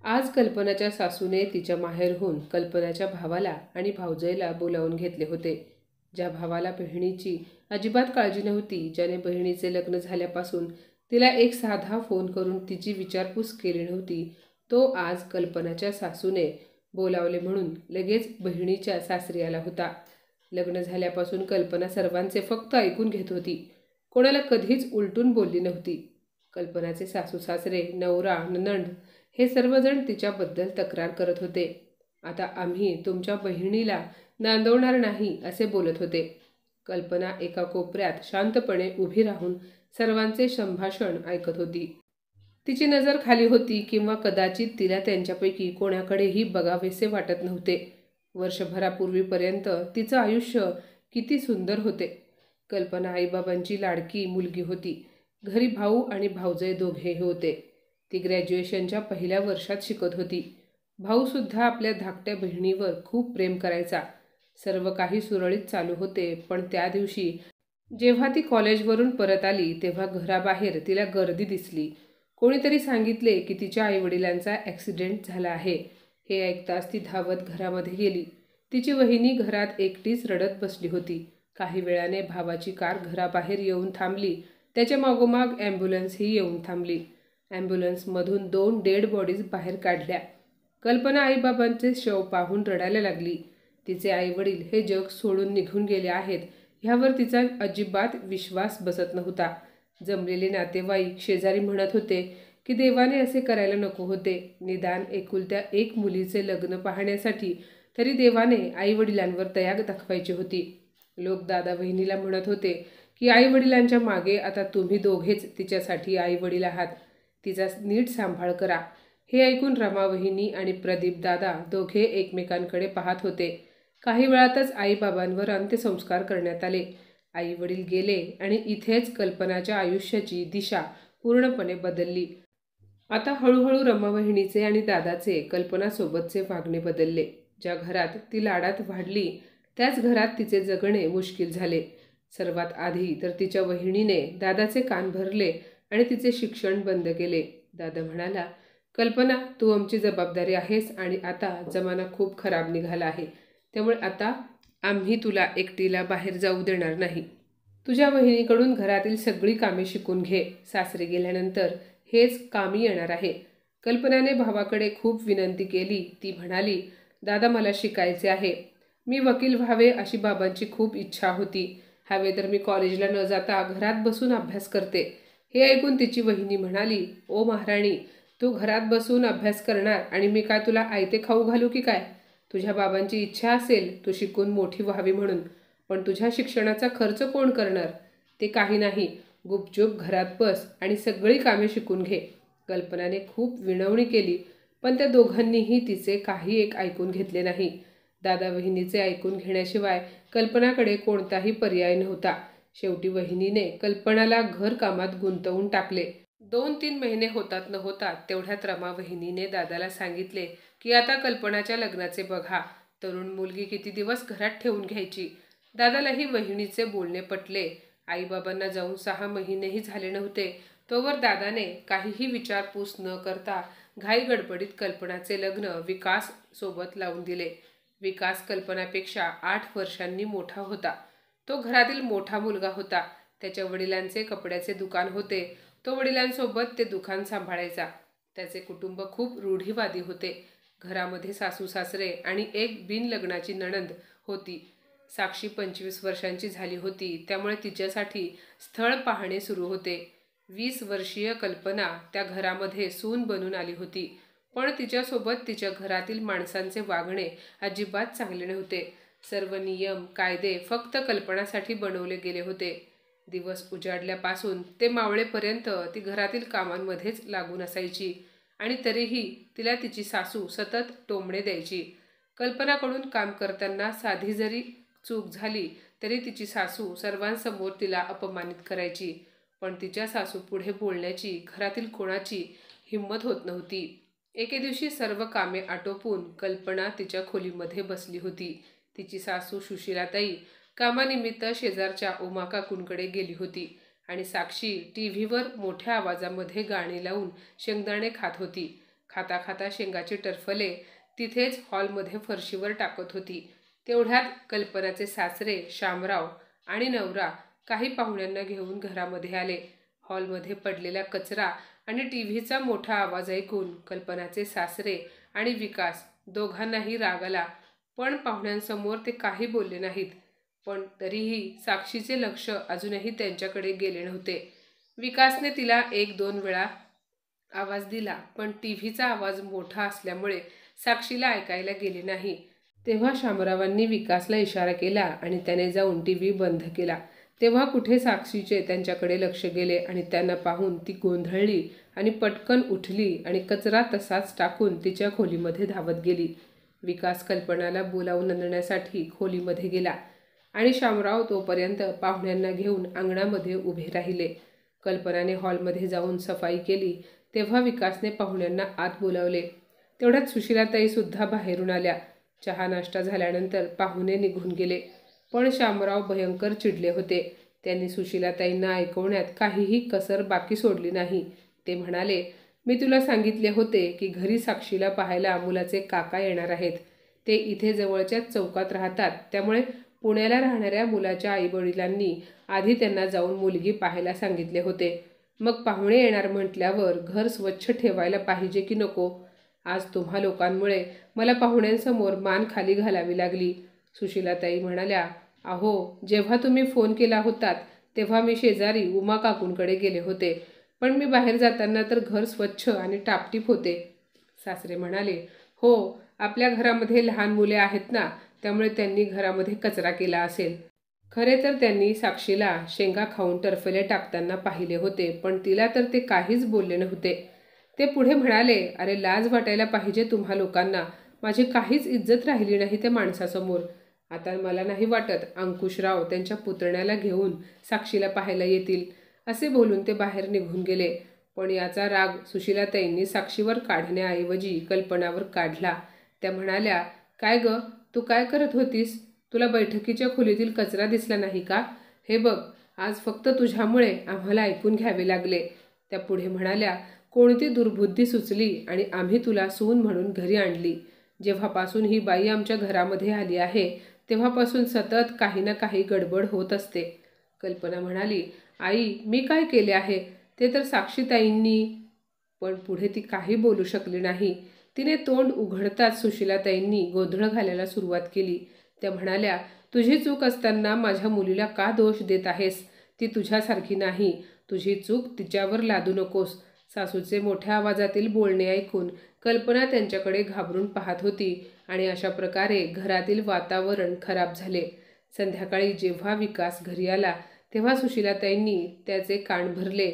आज कल्पनाच्या सासूने तिच्या माहेरहून कल्पनाच्या भावाला आणि भावजयला बोलावून घेतले होते. ज्या भावाला बहिणीची अजिबात काळजी नव्हती, ज्याने बहिणीचे लग्न झाल्यापासून तिला एक साधा फोन करून तिची विचारपूस केली नव्हती, तो आज कल्पनाच्या सासूने बोलावले म्हणून लगेच बहिणीच्या सासरी आला होता. लग्न झाल्यापासून कल्पना सर्वांचे फक्त ऐकून घेत होती. कोणाला कधीच उलटून बोलली नव्हती. कल्पनाचे सासू सासरे, नवरा, नणंद हे सर्वजण तिच्याबद्दल तक्रार करत होते. आता आम्ही तुमच्या बहिणीला नांदवणार नाही असे बोलत होते. कल्पना एका कोपऱ्यात शांतपणे उभी राहून सर्वांचे संभाषण ऐकत होती. तिची नजर खाली होती किंवा कदाचित तिला त्यांच्यापैकी कोणाकडेही बघावेसे वाटत नव्हते. वर्षभरापूर्वीपर्यंत तिचं आयुष्य किती सुंदर होते. कल्पना आईबाबांची लाडकी मुलगी होती. घरी भाऊ आणि भावजय दोघेही होते. ती ग्रॅज्युएशनच्या पहिल्या वर्षात शिकत होती. भाऊसुद्धा आपल्या धाकट्या बहिणीवर खूप प्रेम करायचा. सर्व काही सुरळीत चालू होते, पण त्या दिवशी जेव्हा ती कॉलेजवरून परत आली तेव्हा घराबाहेर तिला गर्दी दिसली. कोणीतरी सांगितले की तिच्या आईवडिलांचा ॲक्सिडेंट झाला आहे. हे ऐकताच ती धावत घरामध्ये गेली. तिची वहिनी घरात एकटीच रडत बसली होती. काही वेळाने भावाची कार घराबाहेर येऊन थांबली. त्याच्या मागोमाग ॲम्ब्युलन्सही येऊन थांबली. ॲम्ब्युलन्समधून 2 डेड बॉडीज बाहेर काढल्या. कल्पना आईबाबांचे शव पाहून रडायला लागली. तिचे आईवडील हे जग सोडून निघून गेले आहेत ह्यावर तिचा अजिबात विश्वास बसत नव्हता. जमलेले नातेवाईक, शेजारी म्हणत होते की देवाने असे करायला नको होते. निदान एकुलत्या एक मुलीचे लग्न पाहण्यासाठी तरी देवाने आईवडिलांवर दया दाखवायची होती. लोक दादा बहिणीला म्हणत होते की आईवडिलांच्या मागे आता तुम्ही दोघेच तिच्यासाठी आईवडील आहात. तिचा नीट सांभाळ करा. हे ऐकून रमा वहिनी आणि प्रदीप दादा दोघे एकमेकांकडे पाहत होते. काही वेळातच आईबाबांवर अंत्यसंस्कार करण्यात आले. आईवडील गेले आणि इथेच कल्पनाच्या आयुष्याची दिशा पूर्णपणे बदलली. आता हळूहळू रमा वहिनीचे आणि दादाचे कल्पनासोबतचे वागणे बदलले. ज्या घरात ती लाडात वाढली त्याच घरात तिचे जगणे मुश्किल झाले. सर्वात आधी तर तिच्या वहिनीने दादाचे कान भरले आणि तिचे शिक्षण बंद केले. दादा म्हणाला, कल्पना, तू आमची जबाबदारी आहेस आणि आता जमाना खूप खराब निघाला आहे. त्यामुळे आता आम्ही तुला एकटीला बाहेर जाऊ देणार नाही. तुझ्या वहिनीकडून घरातील सगळी कामे शिकून घे. सासरी गेल्यानंतर हेच कामी येणार आहे. कल्पनाने भावाकडे खूप विनंती केली. ती म्हणाली, दादा, मला शिकायचे आहे. मी वकील व्हावे अशी बाबांची खूप इच्छा होती. हवे तर मी कॉलेजला न जाता घरात बसून अभ्यास करते. हे ऐकून तिची वहिनी म्हणाली, ओ महाराणी, तू घरात बसून अभ्यास करणार आणि मी काय तुला आयते खाऊ घालू की काय? तुझ्या बाबांची इच्छा असेल तू शिकून मोठी व्हावी म्हणून, पण तुझ्या शिक्षणाचा खर्च कोण करणार? ते काही नाही, गुपचूप घरात बस आणि सगळी कामे शिकून घे. कल्पनाने खूप विनवणी केली, पण त्या दोघांनीही तिचे काही एक ऐकून घेतले नाही. दादा वहिनीचे ऐकून घेण्याशिवाय कल्पनाकडे कोणताही पर्याय नव्हता. शेवटी वहिनीने कल्पनाला घरकामात गुंतवून टाकले. 2-3 महिने होतात न होतात तेवढ्यात रमा वहिनीने दादाला सांगितले की आता कल्पनाच्या लग्नाचे बघा. तरुण मुलगी किती दिवस घरात ठेवून घ्यायची? दादालाही वहिनीचे बोलणे पटले. आईबाबांना जाऊन 6 महिनेही झाले नव्हते तोवर दादाने काहीही विचारपूस न करता घाई गडबडीत कल्पनाचे लग्न विकास सोबत लावून दिले. विकास कल्पनापेक्षा 8 वर्षांनी मोठा होता. तो घरातील मोठा मुलगा होता. त्याच्या वडिलांचे कपड्याचे दुकान होते. तो वडिलांसोबत ते दुकान सांभाळायचा. त्याचे कुटुंब खूप रूढीवादी होते. घरामध्ये सासू सासरे आणि एक बिनलग्नाची नणंद होती. साक्षी 25 वर्षांची झाली होती, त्यामुळे तिच्यासाठी स्थळ पाहणे सुरू होते. 20 वर्षीय कल्पना त्या घरामध्ये सून बनून आली होती, पण तिच्यासोबत तिच्या घरातील माणसांचे वागणे अजिबात चांगले नव्हते. सर्व नियम कायदे फक्त कल्पनासाठी बनवले गेले होते. दिवस उजाडल्यापासून ते मावळेपर्यंत ती घरातील कामांमध्येच लागून असायची आणि तरीही तिला तिची सासू सतत टोमणे द्यायची. कल्पनाकडून काम करताना साधी जरी चूक झाली तरी तिची सासू सर्वांसमोर तिला अपमानित करायची. पण तिच्या सासू पुढे बोलण्याची घरातील कोणाची हिंमत होत नव्हती. एके दिवशी सर्व कामे आटोपून कल्पना तिच्या खोलीमध्ये बसली होती. तिची सासू सुशीलाताई कामानिमित्त शेजारच्या उमाकाकूंकडे गेली होती आणि साक्षी टीव्हीवर मोठ्या आवाजामध्ये गाणी लावून शेंगदाणे खात होती. खाता खाता शेंगाचे टरफले तिथेच हॉलमध्ये फरशीवर टाकत होती. तेवढ्यात कल्पनाचे सासरे शामराव आणि नवरा काही पाहुण्यांना घेऊन घरामध्ये आले. हॉलमध्ये पडलेला कचरा आणि टीव्हीचा मोठा आवाज ऐकून कल्पनाचे सासरे आणि विकास दोघांनाही राग आला. पण पाहुण्यांसमोर ते काही बोलले नाहीत. पण तरीही साक्षीचे लक्ष अजूनही त्यांच्याकडे गेले नव्हते. विकासने तिला 1-2 वेळा आवाज दिला, पण टीव्हीचा आवाज मोठा असल्यामुळे साक्षीला ऐकायला गेले नाही. तेव्हा शामरावांनी विकासला इशारा केला आणि त्याने जाऊन टीव्ही बंद केला. तेव्हा कुठे साक्षीचे त्यांच्याकडे लक्ष गेले आणि त्यांना पाहून ती गोंधळली आणि पटकन उठली आणि कचरा तसाच टाकून तिच्या खोलीमध्ये धावत गेली. विकास कल्पनाला बोलावून आणण्यासाठी खोलीमध्ये गेला आणि शामराव तोपर्यंत पाहुण्यांना घेऊन अंगणामध्ये उभे राहिले. कल्पनाने हॉलमध्ये जाऊन सफाई केली. तेव्हा विकासने पाहुण्यांना आत बोलावले. तेवढ्यात सुशीलाताईसुद्धा बाहेरून आल्या. चहा नाश्ता झाल्यानंतर पाहुणे निघून गेले. पण शामराव भयंकर चिडले होते. त्यांनी सुशीलाताईंना ऐकवण्यात काहीही कसर बाकी सोडली नाही. ते म्हणाले, मी तुला सांगितले होते की घरी साक्षीला पाहायला मुलाचे काका येणार आहेत. ते इथे जवळच्याच चौकात राहतात. त्यामुळे पुण्याला राहणाऱ्या मुलाच्या आईवडिलांनी आधी त्यांना जाऊन मुलगी पाहायला सांगितले होते. मग पाहुणे येणार म्हटल्यावर घर स्वच्छ ठेवायला पाहिजे की नको? आज तुम्हा लोकांमुळे मला पाहुण्यांसमोर मान खाली घालावी लागली. सुशीलाताई म्हणाल्या, अहो, जेव्हा तुम्ही फोन केला होतात तेव्हा मी शेजारी उमा काकूंकडे गेले होते. पण मी बाहेर जाताना तर घर स्वच्छ आणि टापटीप होते. सासरे म्हणाले, हो, आपल्या घरामध्ये लहान मुले आहेत ना, त्यामुळे त्यांनी घरामध्ये कचरा केला असेल. खरे तर त्यांनी साक्षीला शेंगा खाऊन टरफले टाकताना पाहिले होते, पण तिला तर ते काहीच बोलले नव्हते. ते पुढे म्हणाले, अरे लाज वाटायला पाहिजे तुम्हा लोकांना. माझी काहीच इज्जत राहिली नाही त्या माणसासमोर. आता मला नाही वाटत अंकुशराव त्यांच्या पुतण्याला घेऊन साक्षीला पाहायला येतील. असे बोलून ते बाहेर निघून गेले. पण याचा राग सुशीलाताईंनी साक्षीवर काढण्याऐवजी कल्पनावर काढला. त्या म्हणाल्या, काय ग, तू काय करत होतीस? तुला बैठकीच्या खोलीतील कचरा दिसला नाही का? हे बघ, आज फक्त तुझ्यामुळे आम्हाला ऐकून घ्यावे लागले. त्या पुढे म्हणाल्या, कोणती दुर्बुद्धी सुचली आणि आम्ही तुला सून म्हणून घरी आणली. जेव्हापासून ही बाई आमच्या घरामध्ये आली आहे तेव्हापासून सतत काही ना काही गडबड होत असते. कल्पना म्हणाली, आई, मी काय केले आहे? ते तर साक्षीताईंनी. पण पुढे ती काही बोलू शकली नाही. तिने तोंड उघडताच सुशीलाताईंनी गोंधळ घालायला सुरुवात केली. त्या म्हणाल्या, तुझी चूक असताना माझ्या मुलीला का दोष देत आहेस? ती तुझ्यासारखी नाही. तुझी चूक तिच्यावर लादू नकोस. सासूचे मोठ्या आवाजातील बोलणे ऐकून कल्पना त्यांच्याकडे घाबरून पाहत होती आणि अशा प्रकारे घरातील वातावरण खराब झाले. संध्याकाळी जेव्हा विकास घरी आला तेव्हा सुशीलाताईंनी त्याचे कान भरले.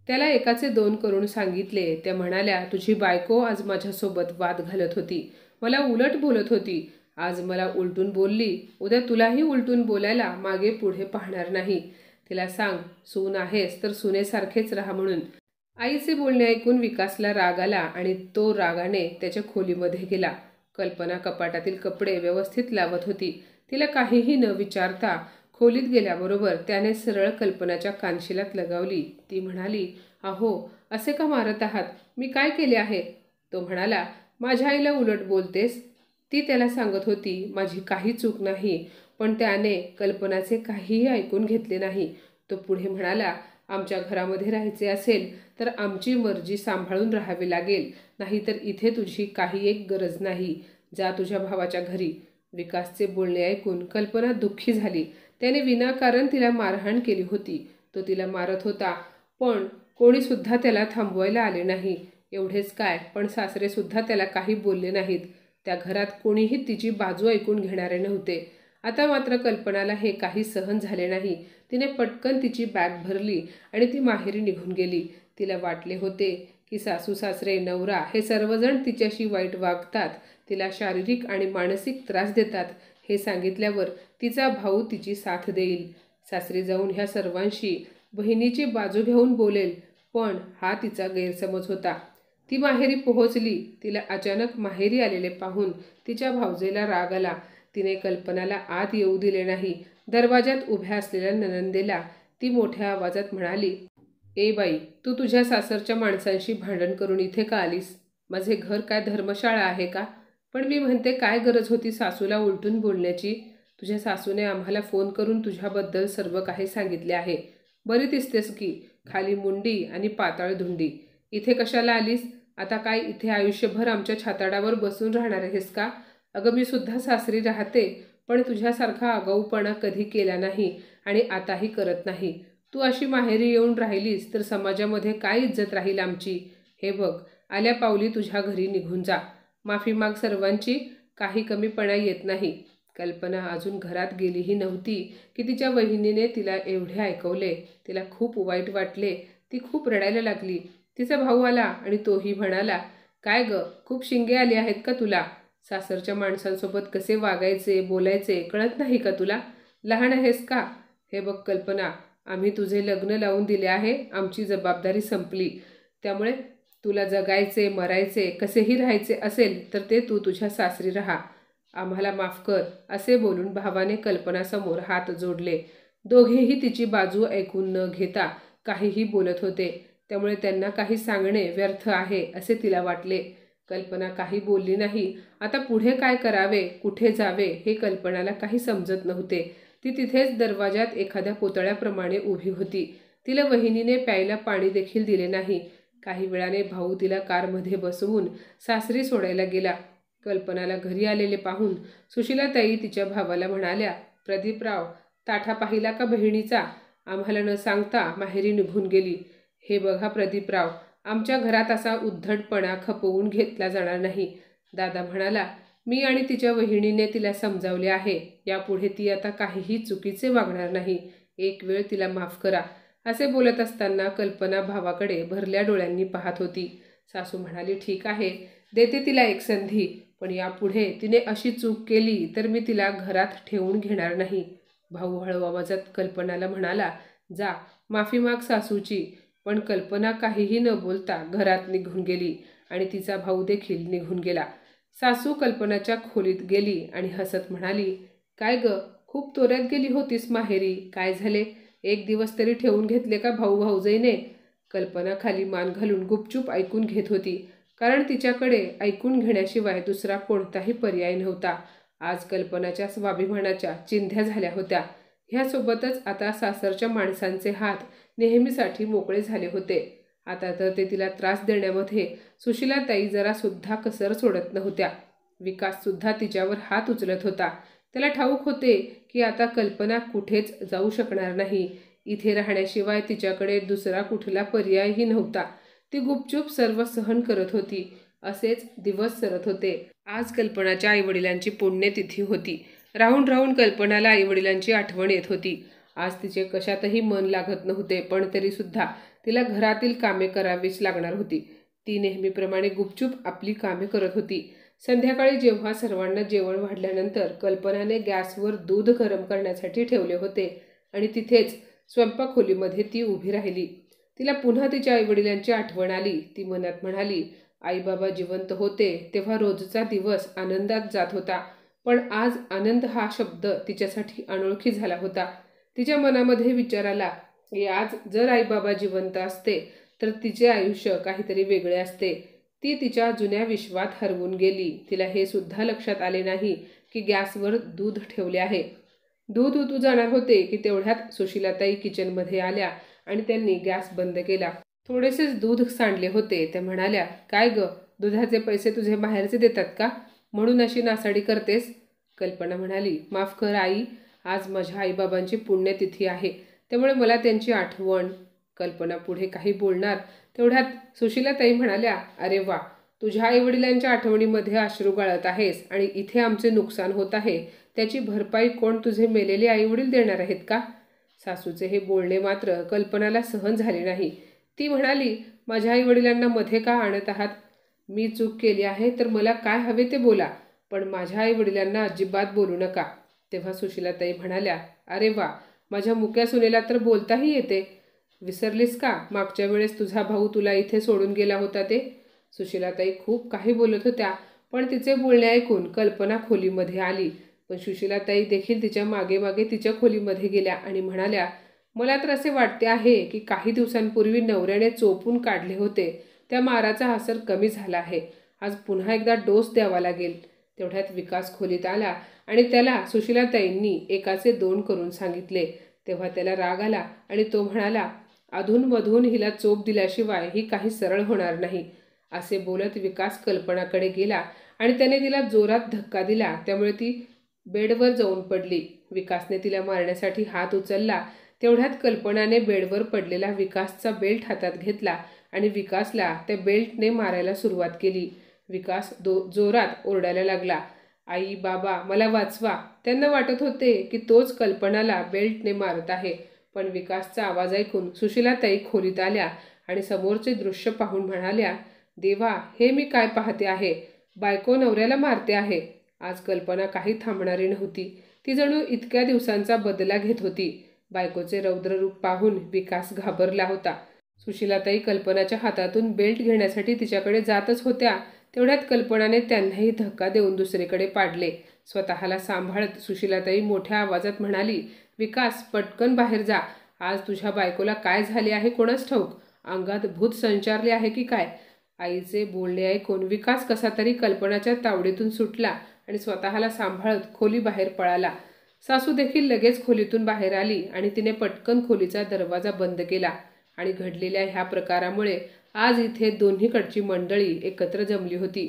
त्याला एकाचे 2 करून सांगितले. त्या म्हणाल्या, तुझी बायको आज माझ्यासोबत वाद घालत होती. मला उलट बोलत होती. आज मला उलटून बोलली. उद्या तुलाही उलटून बोलायला मागे पुढे पाहणार नाही. तिला सांग, सून आहेस तर सुनेसारखेच राहा म्हणून. आईचे बोलणे ऐकून विकासला राग आला आणि तो रागाने त्याच्या खोलीमध्ये गेला. कल्पना कपाटातील कपडे व्यवस्थित लावत होती. तिला काहीही न विचारता खोलीत गेल्याबरोबर त्याने सरळ कल्पनाच्या कानशिलात लगावली. ती म्हणाली, अहो, असे का मारत आहात? मी काय केले आहे? तो म्हणाला, माझ्या आईला उलट बोलतेस? ती त्याला सांगत होती, माझी काही चूक नाही. पण त्याने कल्पनाचे काहीही ऐकून घेतले नाही. तो पुढे म्हणाला, आमच्या घरामध्ये राहायचे असेल तर आमची मर्जी सांभाळून राहावी लागेल, नाहीतर इथे तुझी काही एक गरज नाही. जा तुझ्या भावाच्या घरी. विकासचे बोलणे ऐकून कल्पना दुःखी झाली. त्याने विनाकारण तिला मारहाण केली होती. तो तिला मारत होता, पण कोणीसुद्धा त्याला थांबवायला आले नाही. एवढेच काय, पण सासरेसुद्धा त्याला काही बोलले नाहीत. त्या घरात कोणीही तिची बाजू ऐकून घेणारे नव्हते. आता मात्र कल्पनाला हे काही सहन झाले नाही. तिने पटकन तिची बॅग भरली आणि ती माहेरी निघून गेली. तिला वाटले होते की सासू सासरे नवरा हे सर्वजण तिच्याशी वाईट वागतात, तिला शारीरिक आणि मानसिक त्रास देतात. हे सांगितल्यावर तिचा भाऊ तिची साथ देईल. सासरी जाऊन ह्या सर्वांशी बहिणीची बाजू घेऊन बोलेल. पण हा तिचा गैरसमज होता. ती माहेरी पोहोचली. तिला अचानक माहेरी आलेले पाहून तिच्या भावजेला राग आला. तिने कल्पनाला आत येऊ दिले नाही. दरवाजात उभ्या असलेल्या ननंदेला ती मोठ्या आवाजात म्हणाली, ए बाई, तू तुझ्या सासरच्या माणसांशी भांडण करून इथे का आलीस? माझे घर काय धर्मशाळा आहे का? पण मी म्हणते, काय गरज होती सासूला उलटून बोलण्याची? तुझ्या सासूने आम्हाला फोन करून तुझ्याबद्दल सर्व काही सांगितले आहे. बरी दिसतेस की, खाली मुंडी आणि पाताळ धुंडी. इथे कशाला आलीस? आता काय इथे आयुष्यभर आमच्या छाताडावर बसून राहणार आहेस का? अगं, मी सुद्धा सासरी राहते, पण तुझ्यासारखा आगाऊपणा कधी केला नाही आणि आताही करत नाही. तू अशी माहेरी येऊन राहिलीस तर समाजामध्ये काय इज्जत राहील आमची? हे बघ, आल्या पावली तुझ्या घरी निघून जा. माफी माग सर्वांची, काही कमीपणा येत नाही. कल्पना अजून घरात गेलीही नव्हती की तिच्या वहिनीने तिला एवढे ऐकवले. तिला खूप वाईट वाटले. ती खूप रडायला लागली. तिचा भाऊ आला आणि तोही म्हणाला, काय ग, खूप शिंगे आली आहेत का तुला? सासरच्या माणसांसोबत कसे वागायचे, बोलायचे कळत नाही का तुला? लहान आहेस का? हे बघ कल्पना, आम्ही तुझे लग्न लावून दिले आहे. आमची जबाबदारी संपली. त्यामुळे तुला जगायचे, मरायचे, कसेही राहायचे असेल तर ते तू तुझ्या सासरी राहा. आम्हाला माफ कर, असे बोलून भावाने कल्पनासमोर हात जोडले. दोघेही तिची बाजू ऐकून न घेता काहीही बोलत होते. त्यामुळे त्यांना काही सांगणे व्यर्थ आहे असे तिला वाटले. कल्पना काही बोलली नाही. आता पुढे काय करावे, कुठे जावे हे कल्पनाला काही समजत नव्हते. ती तिथेच दरवाजात एखाद्या पुतळ्याप्रमाणे उभी होती. तिला वहिनीने प्यायला पाणी देखील दिले नाही. काही वेळाने भाऊ तिला कारमध्ये बसवून सासरी सोडायला गेला. कल्पनाला घरी आलेले पाहून सुशीलाताई तिच्या भावाला म्हणाल्या, प्रदीपराव, ताठा पाहिला का बहिणीचा? आम्हाला न सांगता माहेरी निघून गेली. हे बघा प्रदीपराव, आमच्या घरात असा उद्धटपणा खपवून घेतला जाणार नाही. दादा म्हणाला, मी आणि तिच्या वहिनीने तिला समजावले आहे. यापुढे ती आता काहीही चुकीचे वागणार नाही. एक वेळ तिला माफ करा. असे बोलत असताना कल्पना भावाकडे भरल्या डोळ्यांनी पाहत होती. सासू म्हणाली, ठीक आहे, देते तिला एक संधी, पण यापुढे तिने अशी चूक केली तर मी तिला घरात ठेवून घेणार नाही. भाऊ हळू आवाजात कल्पनाला म्हणाला, जा, माफी माग सासूची. पण कल्पना काहीही न बोलता घरात निघून गेली आणि तिचा भाऊ देखील निघून गेला. सासू कल्पनाच्या खोलीत गेली आणि हसत म्हणाली, काय ग, खूप तोऱ्यात गेली होतीस माहेरी. काय झाले? एक दिवस तरी ठेवून घेतले का भाऊ भाऊजाईने? कल्पना खाली मान घालून गुपचूप ऐकून घेत होती, कारण तिच्याकडे ऐकून घेण्याशिवाय दुसरा कोणताही पर्याय नव्हता. आज कल्पनाच्या स्वाभिमानाच्या चिंध्या झाल्या होत्या. ह्यासोबतच आता सासरच्या माणसांचे हात नेहमीसाठी मोकळे झाले होते. आता तर ते तिला त्रास देण्यामध्ये सुशीलाताई जरासुद्धा कसर सोडत नव्हत्या. विकाससुद्धा तिच्यावर हात उचलत होता. त्याला ठाऊक होते की आता कल्पना कुठेच जाऊ शकणार नाही. इथे राहण्याशिवाय तिच्याकडे दुसरा कुठला पर्यायही नव्हता. ती गुपचूप सर्व सहन करत होती. असेच दिवस सरत होते. आज कल्पनाच्या आईवडिलांची पुण्यतिथी होती. राहून राहून कल्पनाला आईवडिलांची आठवण येत होती. आज तिचे कशातही मन लागत नव्हते, पण तरीसुद्धा तिला घरातील कामे करावीच लागणार होती. ती नेहमीप्रमाणे गुपचूप आपली कामे करत होती. संध्याकाळी जेव्हा सर्वांना जेवण वाढल्यानंतर कल्पनाने गॅसवर दूध गरम करण्यासाठी ठेवले होते आणि तिथेच स्वयंपाकखोलीमध्ये ती उभी राहिली. तिला पुन्हा तिच्या आईवडिलांची आठवण आली. ती मनात म्हणाली, आईबाबा जिवंत होते तेव्हा रोजचा दिवस आनंदात जात होता, पण आज आनंद हा शब्द तिच्यासाठी अनोळखी झाला होता. तिच्या मनामध्ये विचार आला की आज जर आईबाबा जिवंत असते तर तिचे आयुष्य काहीतरी वेगळे असते. ती तिच्या जुन्या विश्वात हरवून गेली. तिला हे सुद्धा लक्षात आले नाही की गॅसवर दूध ठेवले आहे. दूध उतू जाणार होते की तेवढ्यात सुशीलाताई किचनमध्ये आल्या आणि त्यांनी गॅस बंद केला. थोडेसेच दूध सांडले होते. त्या म्हणाल्या, काय ग, दुधाचे पैसे तुझे बाहेरचे देतात का, म्हणून अशी नासाडी करतेस? कल्पना म्हणाली, माफ कर आई, आज माझ्या आईबाबांची पुण्यतिथी आहे, त्यामुळे मला त्यांची आठवण. कल्पना पुढे काही बोलणार तेवढ्यात सुशीलाताई म्हणाल्या, अरे वा, तुझ्या आईवडिलांच्या आठवणीमध्ये अश्रू गाळत आहेस आणि इथे आमचे नुकसान होत आहे, त्याची भरपाई कोण, तुझे मेलेले आईवडील देणार आहेत का? सासूचे हे बोलणे मात्र कल्पनाला सहन झाले नाही. ती म्हणाली, माझ्या आईवडिलांना मध्ये का आणत आहात? मी चूक केली आहे तर मला काय हवे ते बोला, पण माझ्या आईवडिलांना अजिबात बोलू नका. तेव्हा सुशीलाताई म्हणाल्या, अरे वा, माझ्या मुक्या सुनेला तर बोलताही येते. विसरलीस का मागच्या वेळेस तुझा भाऊ तुला इथे सोडून गेला होता ते? सुशीलाताई खूप काही बोलत होत्या, पण तिचे बोलणे ऐकून कल्पना खोलीमध्ये आली. पण सुशीलाताई देखील तिच्या मागे मागे तिच्या खोलीमध्ये गेल्या आणि म्हणाल्या, मला तर असे वाटते आहे की काही दिवसांपूर्वी नवऱ्याने चोपून काढले होते त्या माराचा असर कमी झाला आहे. आज पुन्हा एकदा डोस द्यावा लागेल. तेवढ्यात विकास खोलीत आला आणि त्याला सुशीलाताईंनी एकाचे 2 करून सांगितले. तेव्हा त्याला राग आला आणि तो म्हणाला, अधूनमधून हिला चोप दिल्याशिवाय ही काही सरळ होणार नाही. असे बोलत विकास कल्पनाकडे गेला आणि त्याने तिला जोरात धक्का दिला. त्यामुळे ती बेडवर जाऊन पडली. विकासने तिला मारण्यासाठी हात उचलला. तेवढ्यात कल्पनाने बेडवर पडलेला विकासचा बेल्ट हातात घेतला आणि विकासला त्या बेल्टने मारायला सुरुवात केली. विकास जोरात ओरडायला लागला, आई बाबा मला वाचवा. त्यांना वाटत होते की तोच कल्पनाला बेल्टने मारत आहे. पण विकासचा आवाज ऐकून सुशीलाताई खोलीत आल्या आणि समोरचे दृश्य पाहून म्हणाल्या, देवा, हे मी काय पाहते आहे? बायको नवऱ्याला मारते आहे. आज कल्पना काही थांबणारी नव्हती. ती जणू इतक्या दिवसांचा बदला घेत होती. बायकोचे रौद्र रूप पाहून विकास घाबरला होता. सुशीलाताई कल्पनाच्या हातातून बेल्ट घेण्यासाठी तिच्याकडे जातच होत्या. तेवढ्यात कल्पनाने त्यांनाही धक्का देऊन दुसरीकडे पाडले. स्वतःला सांभाळत सुशीलाताई मोठ्या आवाजात म्हणाली, विकास, पटकन बाहेर जा. आज तुझ्या बायकोला काय झाले आहे कोणास ठाऊक. अंगात भूत संचारले आहे की काय? आईचे बोलणे ऐकून विकास कसा तरी कल्पनाच्या तावडीतून सुटला आणि स्वतःला सांभाळत खोली बाहेर पळाला. सासू देखील लगेच खोलीतून बाहेर आली आणि तिने पटकन खोलीचा दरवाजा बंद केला. आणि घडलेल्या ह्या प्रकारामुळे आज इथे दोन्हीकडची मंडळी एकत्र जमली होती.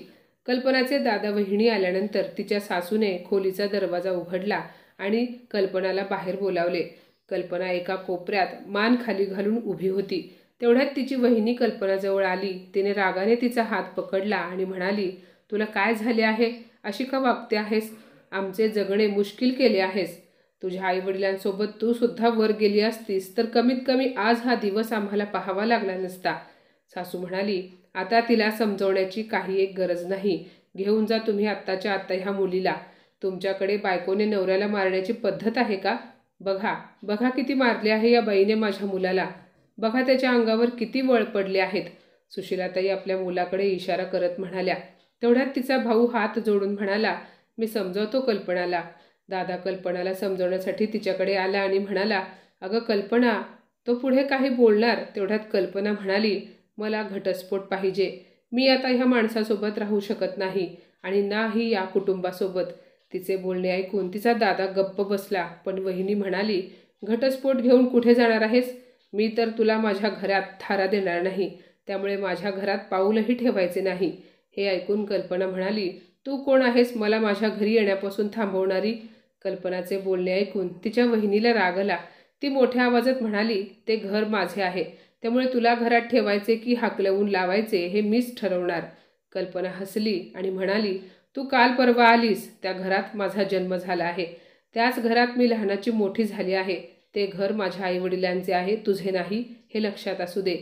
कल्पनाचे दादा वहिनी आल्यानंतर तिच्या सासूने खोलीचा दरवाजा उघडला आणि कल्पनाला बाहेर बोलावले. कल्पना एका कोपऱ्यात मान खाली घालून उभी होती. तेवढ्यात तिची वहिनी कल्पनाजवळ आली. तिने रागाने तिचा हात पकडला आणि म्हणाली, तुला काय झाले आहे? अशी का वागते आहेस? आमचे जगणे मुश्किल केले आहेस. तुझ्या आईवडिलांसोबत तू सुद्धा वर गेली असतीस तर कमीत कमी आज हा दिवस आम्हाला पाहावा लागला नसता. सासू म्हणाली, आता तिला समजवण्याची काही एक गरज नाही. घेऊन जा तुम्ही आत्ताच्या आत्ता ह्या मुलीला. तुमच्याकडे बायकोने नवऱ्याला मारण्याची पद्धत आहे का? बघा बघा किती मारले आहे या बाईने माझ्या मुलाला. बघा त्याच्या अंगावर किती वळ पडले आहेत. सुशीलाताई आपल्या मुलाकडे इशारा करत म्हणाल्या. तेवढ्यात तिचा भाऊ हात जोडून म्हणाला, मी समजवतो कल्पनाला. दादा कल्पनाला समजवण्यासाठी तिच्याकडे आला आणि म्हणाला, अगं कल्पना. तो पुढे काही बोलणार तेवढ्यात कल्पना म्हणाली, मला घटस्फोट पाहिजे. मी आता ह्या माणसासोबत राहू शकत नाही आणि नाही या कुटुंबासोबत. तिचे बोलणे ऐकून तिचा दादा गप्प बसला. पण वहिनी म्हणाली, घटस्फोट घेऊन कुठे जाणार आहेस? मी तर तुला माझ्या घरात थारा देणार नाही. त्यामुळे माझ्या घरात पाऊलही ठेवायचे नाही. हे ऐकून कल्पना म्हणाली, तू कोण आहेस मला माझ्या घरी येण्यापासून थांबवणारी? कल्पनाचे बोलणे ऐकून तिच्या वहिनीला राग आला. ती मोठ्या आवाजात म्हणाली, ते घर माझे आहे. त्यामुळे तुला घरात ठेवायचे की हाकलवून लावायचे हे मीच ठरवणार. कल्पना हसली आणि म्हणाली, तू काल परवा आलीस. त्या घरात माझा जन्म झाला आहे. त्याच घरात मी लहानाची मोठी झाली आहे. ते घर माझ्या आईवडिलांचे आहे, तुझे नाही, हे लक्षात असू दे.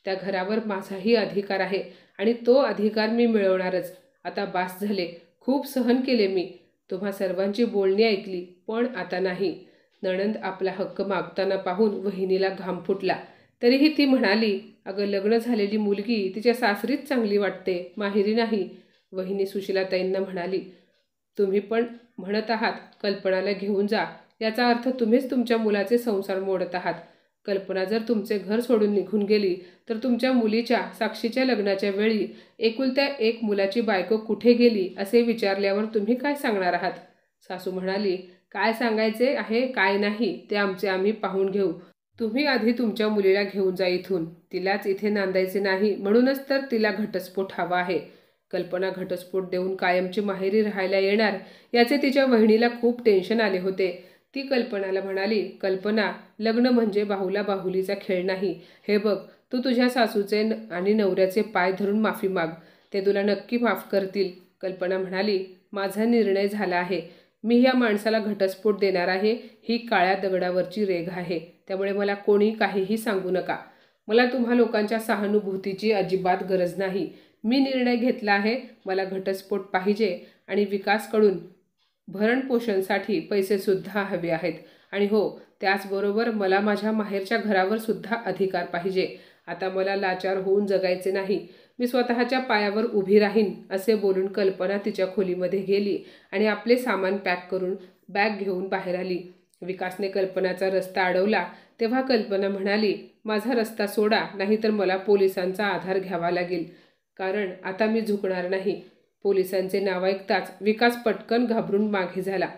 त्या घरावर माझाही अधिकार आहे आणि तो अधिकार मी मिळवणारच. आता बास झाले. खूप सहन केले मी. तुम्हा सर्वांची बोलणी ऐकली, पण आता नाही. नणंद आपला हक्क मागताना पाहून वहिनीला घाम फुटला. तरीही ती म्हणाली, अगं लग्न झालेली मुलगी तिच्या सासरीच चांगली वाटते, माहेरी नाही. वहिनी सुशीलाताईंना म्हणाली, तुम्ही पण म्हणत आहात कल्पनाला घेऊन जा. याचा अर्थ तुम्हीच तुमच्या मुलाचे संसार मोडत आहात. कल्पना जर तुमचे घर सोडून निघून गेली तर तुमच्या मुलीच्या साक्षीच्या लग्नाच्या वेळी एकुलत्या एक मुलाची बायको कुठे गेली असे विचारल्यावर तुम्ही काय सांगणार आहात? सासू म्हणाली, काय सांगायचे आहे काय नाही ते आमचे आम्ही पाहून घेऊ. तुम्ही आधी तुमच्या मुलीला घेऊन जा इथून. तिलाच इथे नांदायचे नाही म्हणूनच तर तिला घटस्फोट हवा आहे. कल्पना घटस्फोट देऊन कायमची माहेरी राहायला येणार याचे तिच्या वहिनीला खूप टेन्शन आले होते. ती कल्पनाला म्हणाली, कल्पना, लग्न म्हणजे बाहुला बाहुलीचा खेळ नाही. हे बघ, तू तुझ्या सासूचे आणि नवऱ्याचे पाय धरून माफी माग. ते तुला नक्की माफ करतील. कल्पना म्हणाली, माझा निर्णय झाला आहे. मी या माणसाला घटस्फोट देणार आहे. ही काळ्या दगडावरची रेघ आहे. त्यामुळे मला कोणी काहीही सांगू नका. मला तुम्हा लोकांच्या सहानुभूतीची अजिबात गरज नाही. मी निर्णय घेतला आहे. मला घटस्फोट पाहिजे आणि विकासकडून भरणपोषणसाठी पैसेसुद्धा हवे आहेत. आणि हो, त्याचबरोबर मला माझ्या माहेरच्या घरावर सुद्धा अधिकार पाहिजे. आता मला लाचार होऊन जगायचे नाही. मी स्वतःच्या पायावर उभी राहीन. असे बोलून कल्पना तिच्या खोलीमध्ये गेली आणि आपले सामान पॅक करून बॅग घेऊन बाहेर आली. विकासने कल्पनाचा रस्ता अडवला तेव्हा कल्पना म्हणाली, माझा रस्ता सोडा, नाहीतर मला पोलिसांचा आधार घ्यावा लागेल. कारण आता मी झुकणार नाही. पोलिसांचे नाव ऐकताच विकास पटकन घाबरून मागे झाला.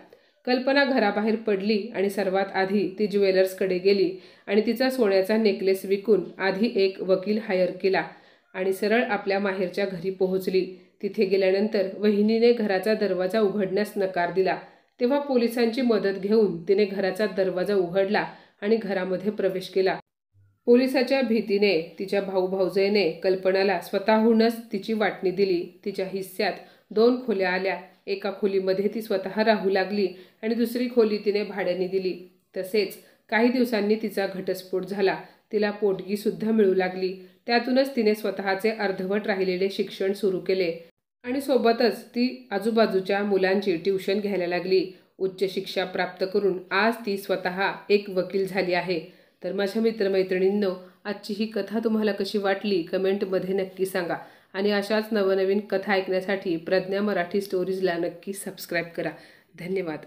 कल्पना घराबाहेर पडली आणि सर्वात आधी ती ज्वेलर्सकडे गेली आणि तिचा सोन्याचा नेकलेस विकून आधी एक वकील हायर केला आणि सरळ आपल्या माहेरच्या घरी पोहोचली. तिथे गेल्यानंतर वहिनीने घराचा दरवाजा उघडण्यास नकार दिला. तेव्हा पोलिसांची मदत घेऊन तिने घराचा दरवाजा उघडला आणि घरामध्ये प्रवेश केला. पोलिसाच्या भीतीने तिच्या भाऊ-भाऊजईने कल्पनाला स्वतःहूनच तिची वाटणी दिली. तिच्या हिस्स्यात 2 खोल्या आल्या. एका खोलीमध्ये ती स्वतः राहू लागली आणि दुसरी खोली तिने भाड्याने दिली. तसेच काही दिवसांनी तिचा घटस्फोट झाला. तिला पोटगीसुद्धा मिळू लागली. त्यातूनच तिने स्वतःचे अर्धवट राहिलेले शिक्षण सुरू केले आणि सोबतच ती आजूबाजूच्या मुलांची ट्युशन घ्यायला लागली. उच्च शिक्षा प्राप्त करून आज ती स्वतः एक वकील झाली आहे. तर माझ्या मित्रमैत्रिणींनो, आजची ही कथा तुम्हाला कशी वाटली कमेंटमध्ये नक्की सांगा आणि अशाच नवनवीन कथा ऐकण्यासाठी प्रज्ञा मराठी स्टोरीजला नक्की सबस्क्राईब करा. धन्यवाद.